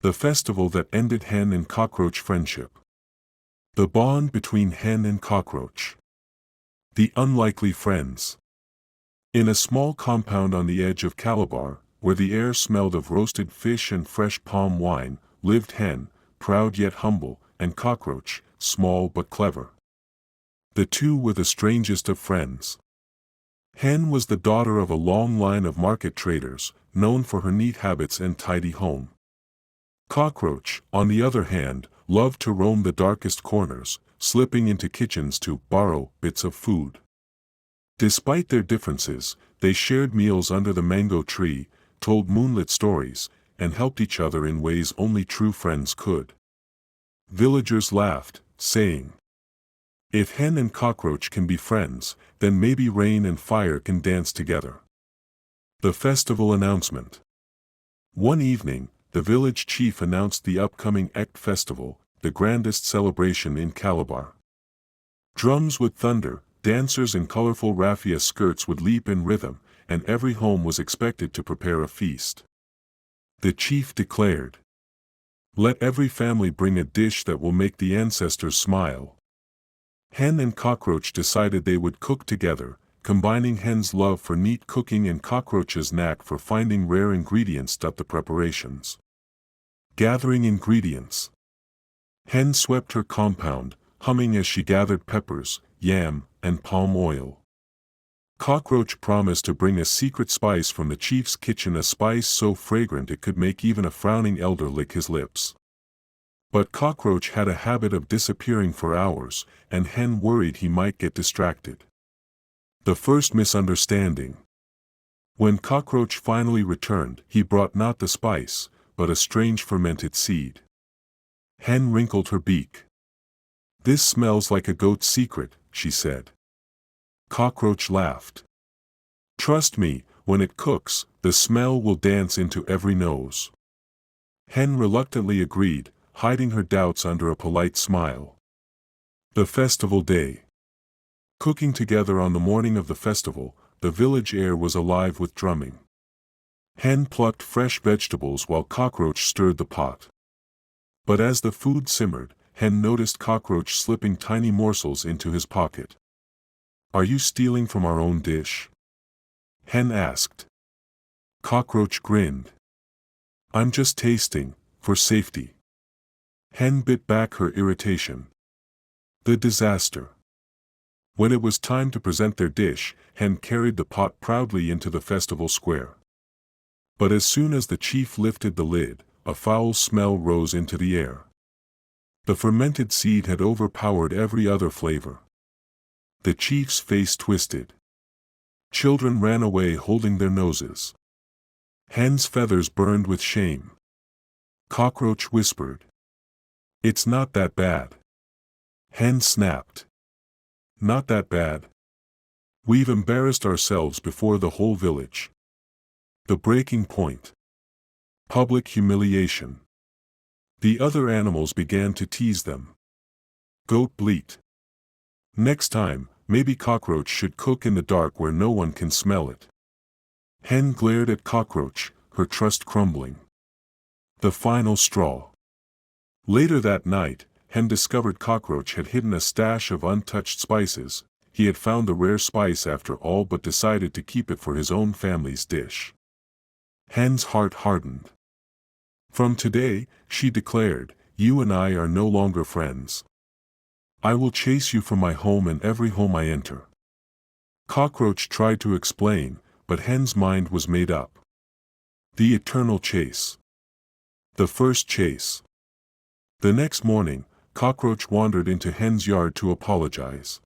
The festival that ended hen and cockroach friendship. The bond between hen and cockroach. The unlikely friends. In a small compound on the edge of Calabar, where the air smelled of roasted fish and fresh palm wine, lived Hen, proud yet humble, and Cockroach, small but clever. The two were the strangest of friends. Hen was the daughter of a long line of market traders, known for her neat habits and tidy home. Cockroach, on the other hand, loved to roam the darkest corners, slipping into kitchens to borrow bits of food. Despite their differences, they shared meals under the mango tree, told moonlit stories, and helped each other in ways only true friends could. Villagers laughed, saying, "If Hen and Cockroach can be friends, then maybe rain and fire can dance together." The festival announcement. One evening, the village chief announced the upcoming Ek festival, the grandest celebration in Calabar. Drums would thunder, dancers in colorful raffia skirts would leap in rhythm, and every home was expected to prepare a feast. The chief declared, "Let every family bring a dish that will make the ancestors smile." Hen and Cockroach decided they would cook together, combining Hen's love for neat cooking and Cockroach's knack for finding rare ingredients to up the preparations. Gathering ingredients. Hen swept her compound, humming as she gathered peppers, yam, and palm oil. Cockroach promised to bring a secret spice from the chief's kitchen, a spice so fragrant it could make even a frowning elder lick his lips. But Cockroach had a habit of disappearing for hours, and Hen worried he might get distracted. The first misunderstanding. When Cockroach finally returned, he brought not the spice, but a strange fermented seed. Hen wrinkled her beak. "This smells like a goat's secret," she said. Cockroach laughed. "Trust me, when it cooks, the smell will dance into every nose." Hen reluctantly agreed, hiding her doubts under a polite smile. The festival day. Cooking together on the morning of the festival, the village air was alive with drumming. Hen plucked fresh vegetables while Cockroach stirred the pot. But as the food simmered, Hen noticed Cockroach slipping tiny morsels into his pocket. "Are you stealing from our own dish?" Hen asked. Cockroach grinned. "I'm just tasting, for safety." Hen bit back her irritation. The disaster. When it was time to present their dish, Hen carried the pot proudly into the festival square. But as soon as the chief lifted the lid, a foul smell rose into the air. The fermented seed had overpowered every other flavor. The chief's face twisted. Children ran away holding their noses. Hen's feathers burned with shame. Cockroach whispered, "It's not that bad." Hen snapped, "Not that bad. We've embarrassed ourselves before the whole village." The breaking point. Public humiliation. The other animals began to tease them. Goat bleat. "Next time, maybe Cockroach should cook in the dark where no one can smell it." Hen glared at Cockroach, her trust crumbling. The final straw. Later that night, Hen discovered Cockroach had hidden a stash of untouched spices. He had found the rare spice after all but decided to keep it for his own family's dish. Hen's heart hardened. "From today," she declared, "you and I are no longer friends. I will chase you from my home and every home I enter." Cockroach tried to explain, but Hen's mind was made up. The eternal chase. The first chase. The next morning, Cockroach wandered into Hen's yard to apologize.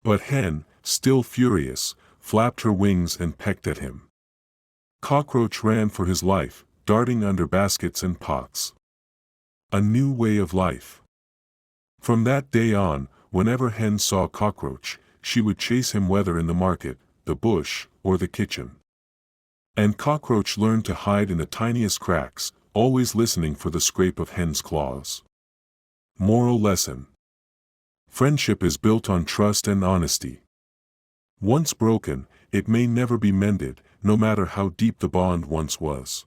But Hen, still furious, flapped her wings and pecked at him. Cockroach ran for his life, darting under baskets and pots. A new way of life. From that day on, whenever Hen saw Cockroach, she would chase him whether in the market, the bush, or the kitchen. And Cockroach learned to hide in the tiniest cracks, always listening for the scrape of Hen's claws. Moral lesson. Friendship is built on trust and honesty. Once broken, it may never be mended, no matter how deep the bond once was.